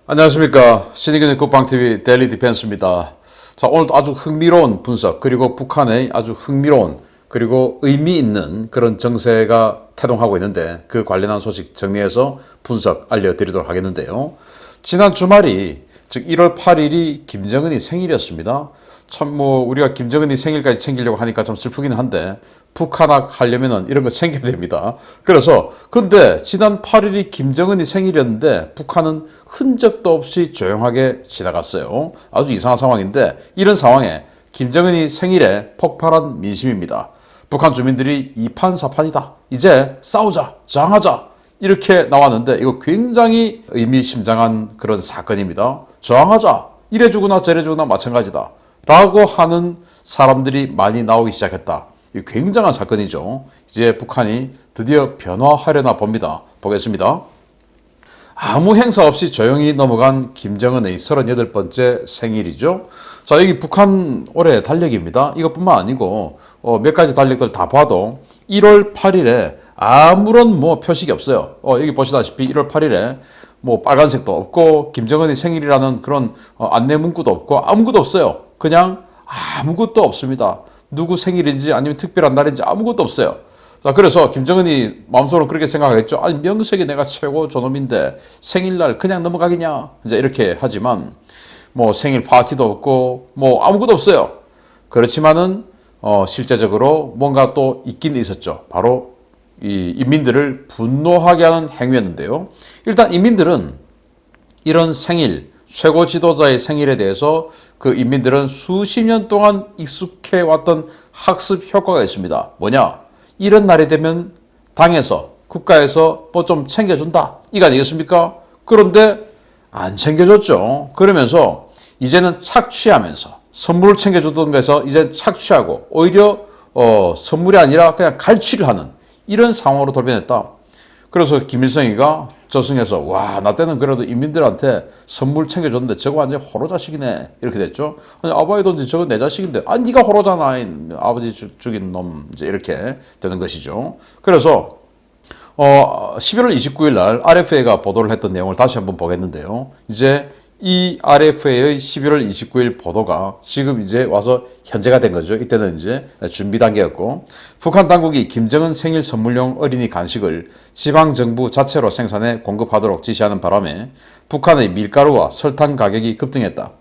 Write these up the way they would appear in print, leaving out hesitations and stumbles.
안녕하십니까. 신의균의 국방TV 데일리 디펜스입니다. 자, 오늘도 아주 흥미로운 분석, 그리고 북한의 아주 흥미로운 그리고 의미 있는 그런 정세가 태동하고 있는데, 그 관련한 소식 정리해서 분석 알려드리도록 하겠는데요. 지난 주말이, 즉 1월 8일이 김정은이 생일이었습니다. 참 우리가 김정은이 생일까지 챙기려고 하니까 좀 슬프긴 한데, 북한학 하려면은 이런 거 챙겨야 됩니다. 그래서 근데 지난 8일이 김정은이 생일이었는데 북한은 흔적도 없이 조용하게 지나갔어요. 아주 이상한 상황인데, 이런 상황에 김정은이 생일에 폭발한 민심입니다. 북한 주민들이 이판사판이다, 이제 싸우자, 저항하자, 이렇게 나왔는데, 이거 굉장히 의미심장한 그런 사건입니다. 저항하자, 이래주거나 저래주거나 마찬가지다 라고 하는 사람들이 많이 나오기 시작했다. 굉장한 사건이죠. 이제 북한이 드디어 변화하려나 봅니다. 보겠습니다. 아무 행사 없이 조용히 넘어간 김정은의 38번째 생일이죠. 자, 여기 북한 올해 달력입니다. 이것뿐만 아니고 몇 가지 달력들 다 봐도 1월 8일에 아무런 표식이 없어요. 여기 보시다시피 1월 8일에 빨간색도 없고 김정은이 생일이라는 그런 안내 문구도 없고 아무것도 없어요. 그냥 아무것도 없습니다. 누구 생일인지 아니면 특별한 날인지 아무것도 없어요. 자, 그래서 김정은이 마음속으로 그렇게 생각하겠죠. 아니, 명색이 내가 최고 저놈인데 생일날 그냥 넘어가겠냐, 이제 이렇게 하지만 생일 파티도 없고 아무것도 없어요. 그렇지만은 실제적으로 뭔가 또 있긴 있었죠. 바로 이 인민들을 분노하게 하는 행위였는데요. 일단 인민들은 이런 생일, 최고 지도자의 생일에 대해서 그 인민들은 수십 년 동안 익숙해 왔던 학습 효과가 있습니다. 뭐냐? 이런 날이 되면 당에서, 국가에서 좀 챙겨준다, 이거 아니겠습니까? 그런데 안 챙겨줬죠. 그러면서 이제는 착취하면서, 선물을 챙겨주던 것에서 이제는 착취하고 오히려 선물이 아니라 그냥 갈취를 하는 이런 상황으로 돌변했다. 그래서 김일성이가 저승에서 와, 나 때는 그래도 인민들한테 선물 챙겨줬는데 저거 완전 호로 자식이네, 이렇게 됐죠. 아니, 아바이돈지 저거 내 자식인데, 아, 네가 호로잖아, 아버지 죽인 놈, 이제 이렇게 되는 것이죠. 그래서 11월 29일 날 RFA가 보도를 했던 내용을 다시 한번 보겠는데요. 이제 이 RFA의 11월 29일 보도가 지금 이제 와서 현재가 된 거죠. 이때는 이제 준비 단계였고, 북한 당국이 김정은 생일 선물용 어린이 간식을 지방정부 자체로 생산해 공급하도록 지시하는 바람에 북한의 밀가루와 설탕 가격이 급등했다.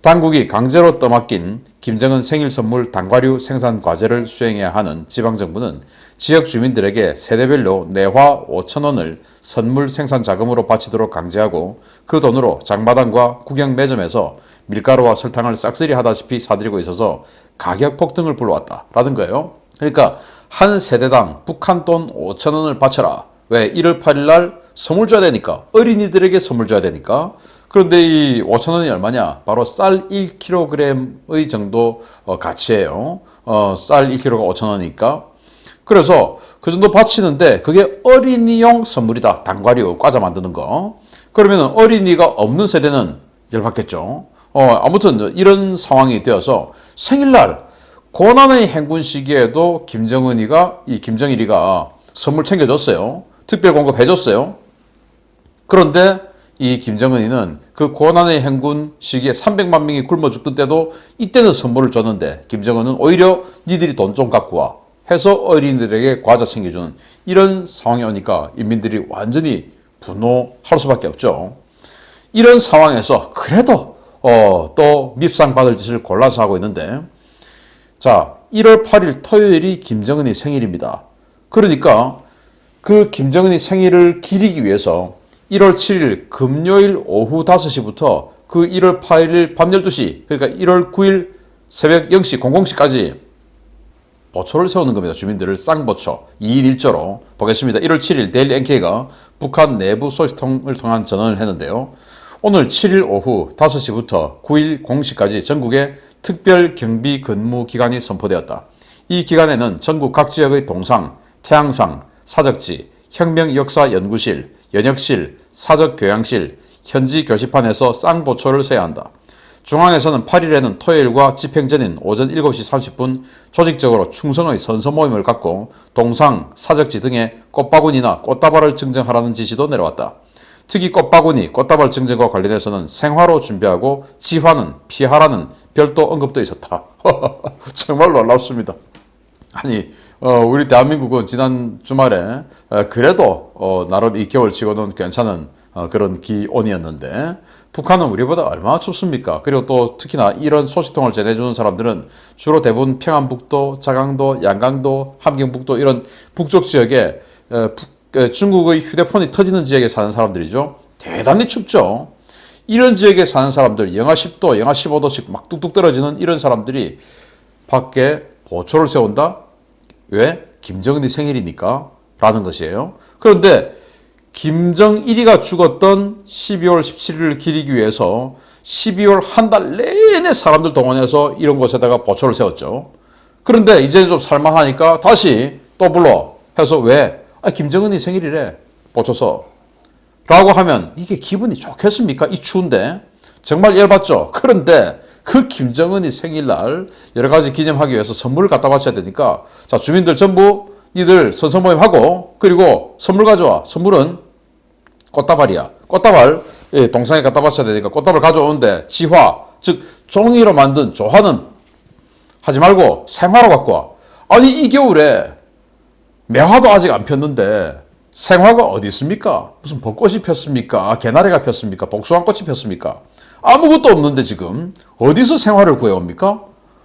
당국이 강제로 떠맡긴 김정은 생일 선물 단과류 생산 과제를 수행해야 하는 지방정부는 지역 주민들에게 세대별로 내화 5,000원을 선물 생산 자금으로 바치도록 강제하고, 그 돈으로 장마당과 구경 매점에서 밀가루와 설탕을 싹쓸이 하다시피 사들이고 있어서 가격 폭등을 불러왔다 라는 거예요. 그러니까 한 세대당 북한 돈 5,000원을 바쳐라. 왜? 1월 8일 날 선물 줘야 되니까, 어린이들에게 선물 줘야 되니까. 그런데 이 5,000원이 얼마냐? 바로 쌀 1kg의 정도 가치예요. 쌀 1kg가 5,000원이니까. 그래서 그 정도 바치는데 그게 어린이용 선물이다. 단과류, 과자 만드는 거. 그러면 어린이가 없는 세대는 열받겠죠. 아무튼 이런 상황이 되어서 생일날 고난의 행군 시기에도 김정일이가 선물 챙겨줬어요. 특별 공급해줬어요. 그런데 이 김정은이는 그 고난의 행군 시기에 300만 명이 굶어 죽던 때도 이때는 선물을 줬는데, 김정은은 오히려 니들이 돈 좀 갖고 와 해서 어린이들에게 과자 챙겨주는 이런 상황이 오니까 인민들이 완전히 분노할 수밖에 없죠. 이런 상황에서 그래도 또 밉상 받을 짓을 골라서 하고 있는데, 자, 1월 8일 토요일이 김정은이 생일입니다. 그러니까 그 김정은이 생일을 기리기 위해서 1월 7일 금요일 오후 5시부터 그 1월 8일 밤 12시, 그러니까 1월 9일 새벽 0시 00시까지 보초를 세우는 겁니다. 주민들을 쌍보초 2인 1조로. 보겠습니다. 1월 7일 데일리 NK가 북한 내부 소식통을 통한 전언을 했는데요. 오늘 7일 오후 5시부터 9일 0시까지 전국에 특별 경비 근무 기간이 선포되었다. 이 기간에는 전국 각 지역의 동상, 태양상, 사적지, 혁명역사연구실, 연역실, 사적교양실, 현지 교시판에서 쌍보초를 세야 한다. 중앙에서는 8일에는 토요일과 집행 전인 오전 7시 30분 조직적으로 충성의 선서 모임을 갖고 동상, 사적지 등의 꽃바구니나 꽃다발을 증정하라는 지시도 내려왔다. 특히 꽃바구니, 꽃다발 증정과 관련해서는 생화로 준비하고 지화는 피하라는 별도 언급도 있었다. 정말 놀랍습니다. 아니, 우리 대한민국은 지난 주말에 그래도 나름 이 겨울치고는 괜찮은 그런 기온이었는데 북한은 우리보다 얼마나 춥습니까? 그리고 또 특히나 이런 소식통을 전해주는 사람들은 주로 대부분 평안북도, 자강도, 양강도, 함경북도 이런 북쪽 지역에 중국의 휴대폰이 터지는 지역에 사는 사람들이죠. 대단히 춥죠. 이런 지역에 사는 사람들, 영하 10도, 영하 15도씩 막 뚝뚝 떨어지는 이런 사람들이 밖에 보초를 세운다? 왜? 김정은이 생일이니까 라는 것이에요. 그런데 김정일이가 죽었던 12월 17일을 기리기 위해서 12월 한 달 내내 사람들 동원해서 이런 곳에다가 보초를 세웠죠. 그런데 이제 좀 살만하니까 다시 또 불러 해서 왜? 김정은이 생일이래. 보초서. 라고 하면 이게 기분이 좋겠습니까? 이 추운데. 정말 열받죠. 그런데 그 김정은이 생일날 여러 가지 기념하기 위해서 선물을 갖다 바쳐야 되니까 자, 주민들 전부 니들 선선모임하고 그리고 선물 가져와. 선물은 꽃다발이야. 꽃다발 동상에 갖다 바쳐야 되니까 꽃다발 가져오는데 지화, 즉 종이로 만든 조화는 하지 말고 생화로 갖고 와. 아니 이 겨울에 매화도 아직 안 폈는데 생화가 어디 있습니까? 무슨 벚꽃이 폈습니까? 개나리가 폈습니까? 복숭아꽃이 폈습니까? 아무것도 없는데 지금 어디서 생화를 구해옵니까?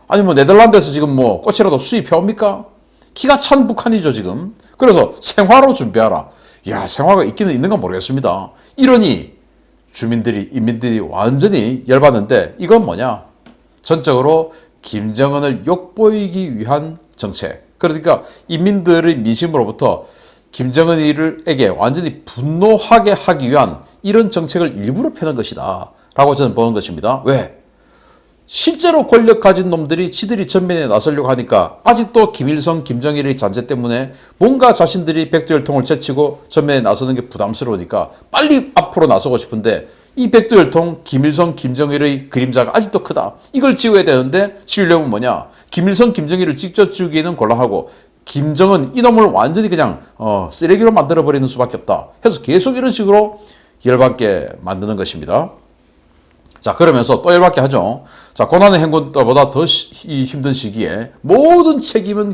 아니 뭐 네덜란드에서 지금 뭐 꽃이라도 수입해옵니까? 기가 찬 북한이죠 지금. 그래서 생화로 준비하라. 야, 생화가 있기는 있는가 모르겠습니다. 이러니 주민들이 인민들이 완전히 열받는데 이건 뭐냐? 전적으로 김정은을 욕보이기 위한 정책. 그러니까 인민들의 민심으로부터 김정은에게 완전히 분노하게 하기 위한 이런 정책을 일부러 펴는 것이다 라고 저는 보는 것입니다. 왜? 실제로 권력 가진 놈들이 지들이 전면에 나서려고 하니까 아직도 김일성, 김정일의 잔재 때문에 뭔가 자신들이 백두혈통을 제치고 전면에 나서는 게 부담스러우니까 빨리 앞으로 나서고 싶은데 이 백두혈통, 김일성, 김정일의 그림자가 아직도 크다. 이걸 지워야 되는데 지우려면 뭐냐? 김일성, 김정일을 직접 지우기는 곤란하고 김정은 이놈을 완전히 그냥 쓰레기로 만들어버리는 수밖에 없다. 해서 계속 이런 식으로 열받게 만드는 것입니다. 자, 그러면서 또 열받게 하죠. 자, 고난의 행군 때보다 더 힘든 시기에 모든 책임은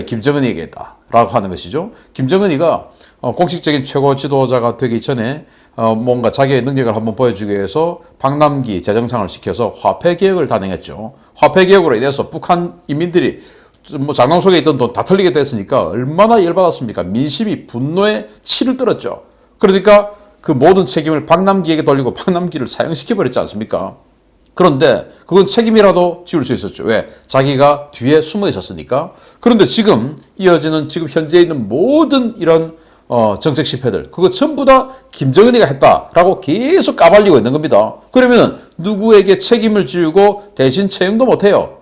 김정은이에게다 라고 하는 것이죠. 김정은이가 공식적인 최고 지도자가 되기 전에 뭔가 자기의 능력을 한번 보여주기 위해서 박남기 재정상을 시켜서 화폐개혁을 단행했죠. 화폐개혁으로 인해서 북한 인민들이 뭐 장롱 속에 있던 돈 다 털리게 됐으니까 얼마나 열받았습니까? 민심이 분노에 치를 떨었죠. 그러니까 그 모든 책임을 박남기에게 돌리고 박남기를 사형시켜버렸지 않습니까? 그런데 그건 책임이라도 지울 수 있었죠. 왜? 자기가 뒤에 숨어 있었으니까. 그런데 지금 이어지는 지금 현재 있는 모든 이런 정책 실패들 그거 전부 다 김정은이가 했다라고 계속 까발리고 있는 겁니다. 그러면 누구에게 책임을 지우고 대신 채용도 못해요.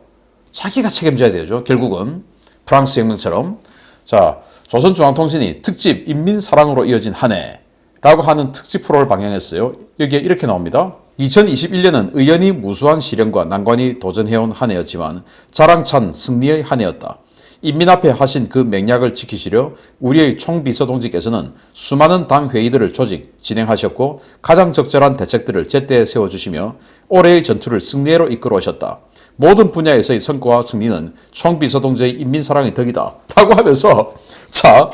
자기가 책임져야 되죠. 결국은 프랑스 혁명처럼. 자, 조선중앙통신이 특집 인민사랑으로 이어진 한 해라고 하는 특집 프로를 방영했어요. 여기에 이렇게 나옵니다. 2021년은 의연히 무수한 시련과 난관이 도전해온 한 해였지만 자랑찬 승리의 한 해였다. 인민 앞에 하신 그 맹약을 지키시려 우리의 총비서동지께서는 수많은 당 회의들을 진행하셨고 가장 적절한 대책들을 제때 세워주시며 올해의 전투를 승리로 이끌어 오셨다. 모든 분야에서의 성과와 승리는 총비서동지의 인민사랑의 덕이다 라고 하면서 자,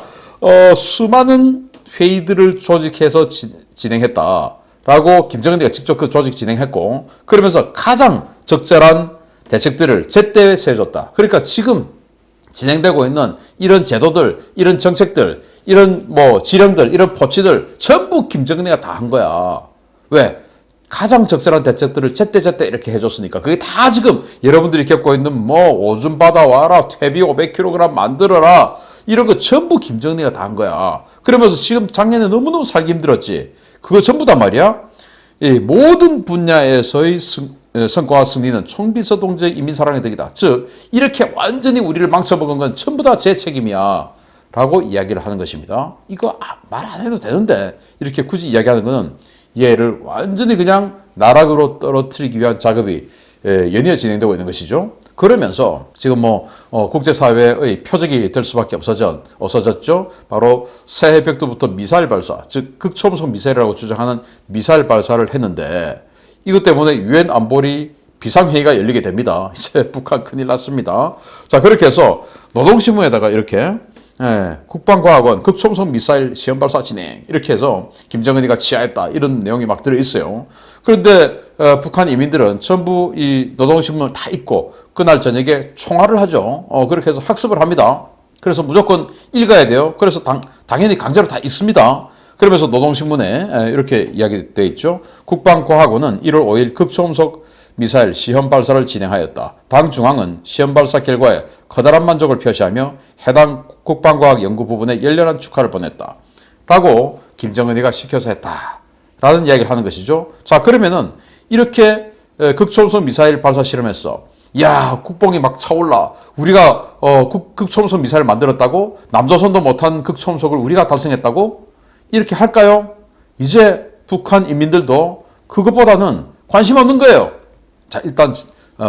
수많은 회의들을 조직해서 진행했다 라고 김정은이가 직접 그 조직 진행했고 그러면서 가장 적절한 대책들을 제때 세워줬다. 그러니까 지금 진행되고 있는 이런 제도들, 이런 정책들, 이런 뭐 지령들, 이런 포치들 전부 김정은이가 다 한 거야. 왜? 가장 적절한 대책들을 제때 이렇게 해줬으니까 그게 다 지금 여러분들이 겪고 있는 뭐 오줌 받아와라, 퇴비 500kg 만들어라 이런 거 전부 김정은이가 다 한 거야. 그러면서 지금 작년에 너무너무 살기 힘들었지. 그거 전부 다 말이야. 이 모든 분야에서의 성과와 승리는 총비서동지의 인민사랑의 덕이다. 즉 이렇게 완전히 우리를 망쳐먹은 건 전부 다 제 책임이야 라고 이야기를 하는 것입니다. 이거 말 안 해도 되는데 이렇게 굳이 이야기하는 것은 얘를 완전히 그냥 나락으로 떨어뜨리기 위한 작업이 연이어 진행되고 있는 것이죠. 그러면서 지금 국제사회의 표적이 될 수밖에 없어졌죠. 바로 새해 벽두부터 미사일 발사, 즉 극초음속 미사일이라고 주장하는 미사일 발사를 했는데 이것 때문에 유엔 안보리 비상회의가 열리게 됩니다. 이제 북한 큰일 났습니다. 자, 그렇게 해서 노동신문에다가 이렇게 국방과학원 극초음속 미사일 시험 발사 진행 이렇게 해서 김정은이가 지하했다 이런 내용이 막 들어있어요. 그런데 북한 이민들은 전부 이 노동신문을 다 읽고 그날 저녁에 총화를 하죠. 그렇게 해서 학습을 합니다. 그래서 무조건 읽어야 돼요. 그래서 당연히 강제로 다 읽습니다. 그러면서 노동신문에 이렇게 이야기되어 있죠. 국방과학원은 1월 5일 극초음속 미사일 시험 발사를 진행하였다. 당 중앙은 시험 발사 결과에 커다란 만족을 표시하며 해당 국방과학연구 부분에 열렬한 축하를 보냈다. 라고 김정은이가 시켜서 했다. 라는 이야기를 하는 것이죠. 자, 그러면은 이렇게 극초음속 미사일 발사 실험했어. 야, 국뽕이 막 차올라. 우리가 극초음속 미사일 만들었다고? 남조선도 못한 극초음속을 우리가 달성했다고? 이렇게 할까요? 이제 북한 인민들도 그것보다는 관심 없는 거예요. 자, 일단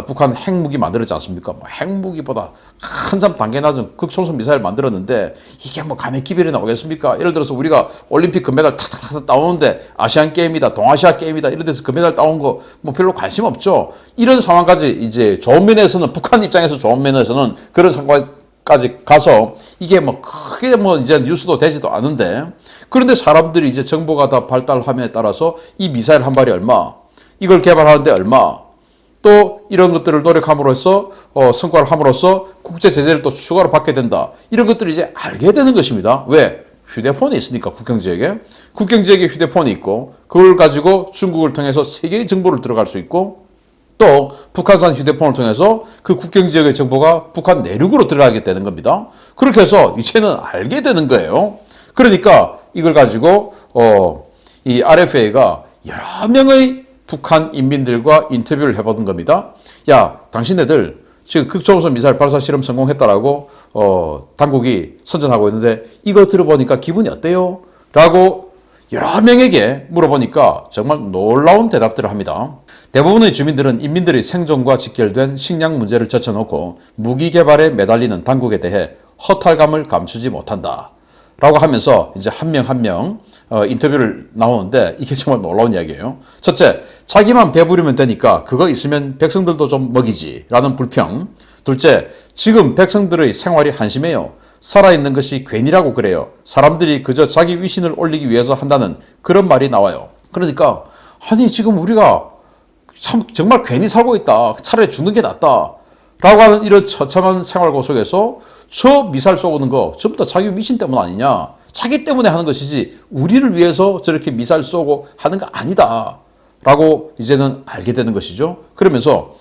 북한 핵무기 만들었지 않습니까? 핵무기보다 한참 단계 낮은 극초음속 미사일 만들었는데 이게 간의 기별이 나오겠습니까? 예를 들어서 우리가 올림픽 금메달 탁탁탁 따오는데 아시안 게임이다, 동아시아 게임이다 이런 데서 금메달 따온 거 별로 관심 없죠. 이런 상황까지 이제 좋은 면에서는 북한 입장에서 좋은 면에서는 그런 상황까지 가서 이게 크게 이제 뉴스도 되지도 않은데 그런데 사람들이 이제 정보가 다 발달함에 따라서 이 미사일 한 발이 얼마, 이걸 개발하는데 얼마, 또 이런 것들을 노력함으로써 성과를 함으로써 국제 제재를 또 추가로 받게 된다. 이런 것들을 이제 알게 되는 것입니다. 왜? 휴대폰이 있으니까 국경 지역에 휴대폰이 있고 그걸 가지고 중국을 통해서 세계의 정보를 들어갈 수 있고 또 북한산 휴대폰을 통해서 그 국경 지역의 정보가 북한 내륙으로 들어가게 되는 겁니다. 그렇게 해서 이제는 알게 되는 거예요. 그러니까 이걸 가지고 이 RFA가 여러 명의 북한 인민들과 인터뷰를 해보던 겁니다. 야, 당신네들 지금 극초음속 미사일 발사 실험 성공했다라고 당국이 선전하고 있는데 이거 들어보니까 기분이 어때요? 라고 여러 명에게 물어보니까 정말 놀라운 대답들을 합니다. 대부분의 주민들은 인민들의 생존과 직결된 식량 문제를 젖혀놓고 무기 개발에 매달리는 당국에 대해 허탈감을 감추지 못한다. 라고 하면서 이제 한 명 한 명 인터뷰를 나오는데 이게 정말 놀라운 이야기예요. 첫째, 자기만 배부르면 되니까 그거 있으면 백성들도 좀 먹이지 라는 불평. 둘째, 지금 백성들의 생활이 한심해요. 살아있는 것이 괜히라고 그래요. 사람들이 그저 자기 위신을 올리기 위해서 한다는 그런 말이 나와요. 그러니까 아니 지금 우리가 참 정말 괜히 살고 있다. 차라리 죽는 게 낫다. 라고 하는 이런 처참한 생활고 속에서 저 미사일 쏘는 거 전부 다 자기 위신 때문 아니냐. 자기 때문에 하는 것이지 우리를 위해서 저렇게 미사일 쏘고 하는 거 아니다. 라고 이제는 알게 되는 것이죠. 그러면서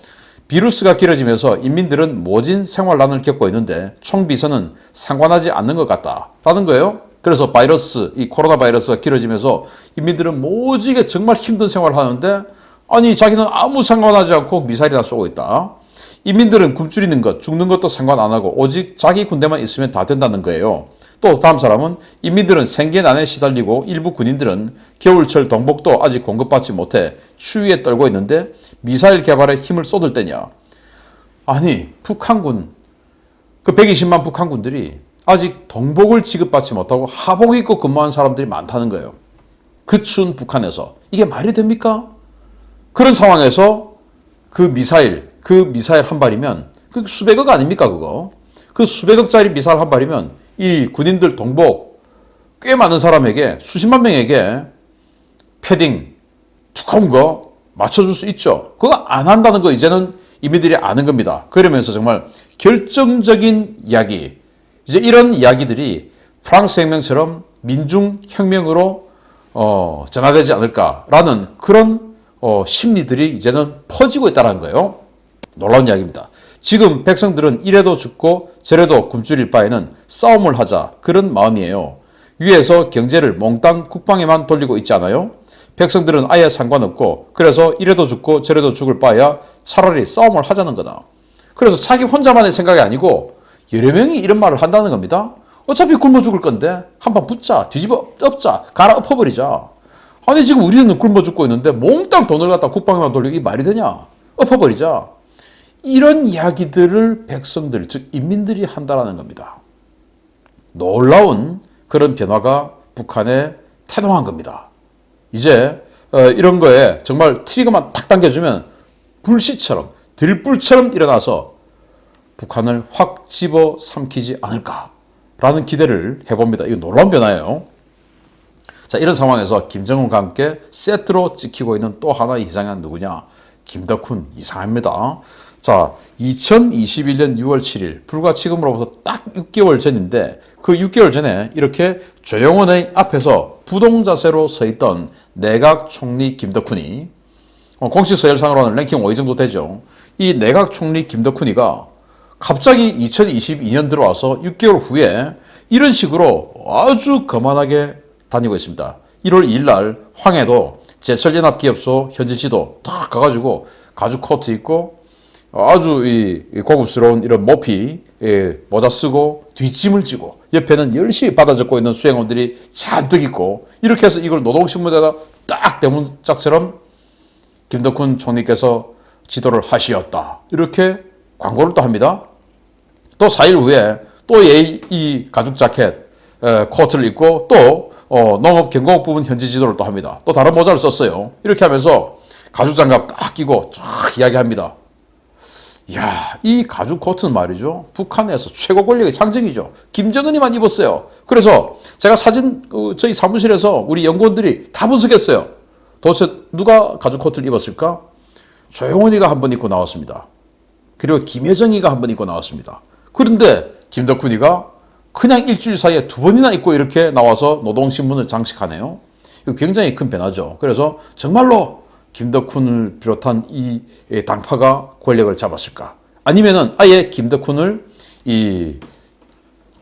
비루스가 길어지면서 인민들은 모진 생활난을 겪고 있는데 총비선은 상관하지 않는 것 같다. 라는 거예요. 그래서 이 코로나 바이러스가 길어지면서 인민들은 모지게 정말 힘든 생활을 하는데 아니 자기는 아무 상관하지 않고 미사일이나 쏘고 있다. 인민들은 굶주리는 것, 죽는 것도 상관 안 하고 오직 자기 군대만 있으면 다 된다는 거예요. 또 다음 사람은 인민들은 생계난에 시달리고 일부 군인들은 겨울철 동복도 아직 공급받지 못해 추위에 떨고 있는데 미사일 개발에 힘을 쏟을 때냐. 아니 북한군, 그 120만 북한군들이 아직 동복을 지급받지 못하고 하복 입고 근무한 사람들이 많다는 거예요. 그 추운 북한에서. 이게 말이 됩니까? 그런 상황에서 그 미사일 한 발이면 그 수백억 아닙니까 그거? 그 수백억짜리 미사일 한 발이면 이 군인들 동복 꽤 많은 사람에게 수십만 명에게 패딩 두꺼운 거 맞춰줄 수 있죠. 그거 안 한다는 거 이제는 이민들이 아는 겁니다. 그러면서 정말 결정적인 이야기, 이제 이런 이야기들이 프랑스 혁명처럼 민중혁명으로 전화되지 않을까라는 그런 심리들이 이제는 퍼지고 있다는 거예요. 놀라운 이야기입니다. 지금 백성들은 이래도 죽고 저래도 굶주릴 바에는 싸움을 하자 그런 마음이에요. 위에서 경제를 몽땅 국방에만 돌리고 있지 않아요? 백성들은 아예 상관없고 그래서 이래도 죽고 저래도 죽을 바에야 차라리 싸움을 하자는 거다. 그래서 자기 혼자만의 생각이 아니고 여러 명이 이런 말을 한다는 겁니다. 어차피 굶어 죽을 건데 한판 붙자, 뒤집어 엎자, 갈아 엎어버리자. 아니 지금 우리는 굶어 죽고 있는데 몽땅 돈을 갖다 국방에만 돌리고 이 말이 되냐? 엎어버리자. 이런 이야기들을 백성들, 즉 인민들이 한다라는 겁니다. 놀라운 그런 변화가 북한에 태동한 겁니다. 이제 이런 거에 정말 트리거만 탁 당겨주면 불씨처럼 들불처럼 일어나서 북한을 확 집어삼키지 않을까라는 기대를 해봅니다. 이거 놀라운 변화예요. 자, 이런 상황에서 김정은과 함께 세트로 찍히고 있는 또 하나의 희생양은 누구냐? 김덕훈 이상합니다. 자, 2021년 6월 7일 불과 지금으로부터 딱 6개월 전인데 그 6개월 전에 이렇게 조영원의 앞에서 부동자세로 서 있던 내각 총리 김덕훈이 공식 서열상으로는 랭킹 5위 정도 되죠. 이 내각 총리 김덕훈이가 갑자기 2022년 들어와서 6개월 후에 이런 식으로 아주 거만하게 다니고 있습니다. 1월 2일 날 황해도 제철연합기업소 현지 지도 딱 가가지고 가죽 코트 입고 아주 이 고급스러운 이런 모피 모자 쓰고 뒷짐을 지고 옆에는 열심히 받아 적고 있는 수행원들이 잔뜩 있고 이렇게 해서 이걸 노동신문에다 딱 대문짝처럼 김덕훈 총리께서 지도를 하시었다. 이렇게 광고를 또 합니다. 또 4일 후에 또 이 가죽 자켓 코트를 입고 또 농업 경공업 부분 현지 지도를 또 합니다. 또 다른 모자를 썼어요. 이렇게 하면서 가죽 장갑 딱 끼고 쫙 이야기합니다. 이야, 이 가죽 코트는 말이죠. 북한에서 최고 권력의 상징이죠. 김정은이만 입었어요. 그래서 제가 사진 저희 사무실에서 우리 연구원들이 다 분석했어요. 도대체 누가 가죽 코트를 입었을까? 조영원이가 한 번 입고 나왔습니다. 그리고 김여정이가 한 번 입고 나왔습니다. 그런데 김덕훈이가 그냥 일주일 사이에 2번이나 입고 이렇게 나와서 노동신문을 장식하네요. 이거 굉장히 큰 변화죠. 그래서 정말로 김덕훈을 비롯한 이 당파가 권력을 잡았을까? 아니면은 아예 김덕훈을 이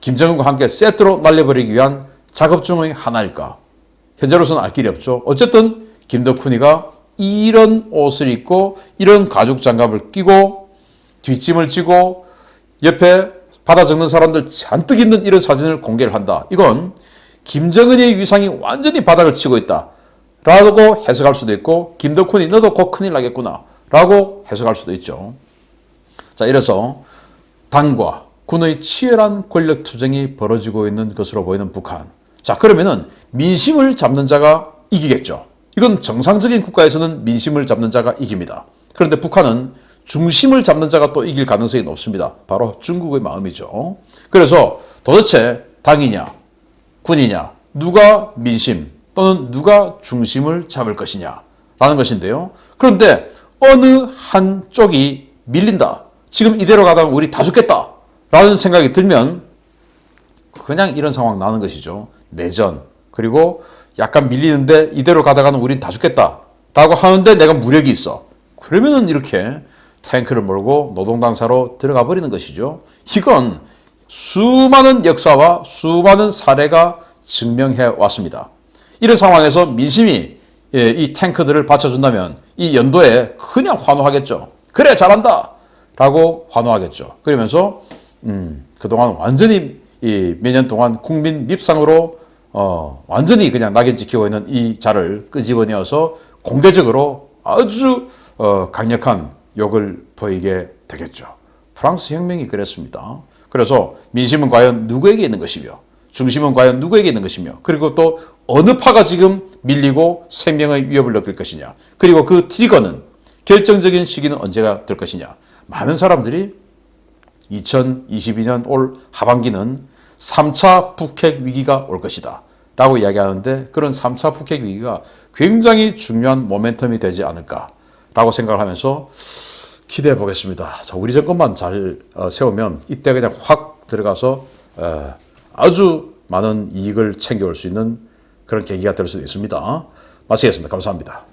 김정은과 함께 세트로 날려버리기 위한 작업 중의 하나일까? 현재로서는 알 길이 없죠. 어쨌든 김덕훈이가 이런 옷을 입고 이런 가죽 장갑을 끼고 뒷짐을 지고 옆에 받아 적는 사람들 잔뜩 있는 이런 사진을 공개를 한다. 이건 김정은의 위상이 완전히 바닥을 치고 있다. 라고 해석할 수도 있고 김덕훈이 너도 곧 큰일 나겠구나. 라고 해석할 수도 있죠. 자, 이래서 당과 군의 치열한 권력 투쟁이 벌어지고 있는 것으로 보이는 북한. 자, 그러면은 민심을 잡는 자가 이기겠죠. 이건 정상적인 국가에서는 민심을 잡는 자가 이깁니다. 그런데 북한은 중심을 잡는 자가 또 이길 가능성이 높습니다. 바로 중국의 마음이죠. 그래서 도대체 당이냐, 군이냐, 누가 민심 또는 누가 중심을 잡을 것이냐 라는 것인데요. 그런데 어느 한쪽이 밀린다. 지금 이대로 가다가 우리 다 죽겠다 라는 생각이 들면 그냥 이런 상황 나는 것이죠. 내전, 그리고 약간 밀리는데 이대로 가다가는 우린 다 죽겠다 라고 하는데 내가 무력이 있어. 그러면은 이렇게 탱크를 몰고 노동당사로 들어가 버리는 것이죠. 이건 수많은 역사와 수많은 사례가 증명해 왔습니다. 이런 상황에서 민심이 이 탱크들을 받쳐준다면 이 연도에 그냥 환호하겠죠. 그래, 잘한다 라고 환호하겠죠. 그러면서 그동안 완전히 몇 년 동안 국민 밉상으로 완전히 그냥 낙인 찍히고 있는 이 자를 끄집어내어서 공개적으로 아주 강력한 욕을 보이게 되겠죠. 프랑스 혁명이 그랬습니다. 그래서 민심은 과연 누구에게 있는 것이며 중심은 과연 누구에게 있는 것이며 그리고 또 어느 파가 지금 밀리고 생명의 위협을 느낄 것이냐 그리고 그 트리거는 결정적인 시기는 언제가 될 것이냐. 많은 사람들이 2022년 올 하반기는 3차 북핵 위기가 올 것이다 라고 이야기하는데 그런 3차 북핵 위기가 굉장히 중요한 모멘텀이 되지 않을까 라고 생각을 하면서 기대해 보겠습니다. 자, 우리 정권만 잘 세우면 이때 그냥 확 들어가서 아주 많은 이익을 챙겨올 수 있는 그런 계기가 될 수도 있습니다. 마치겠습니다. 감사합니다.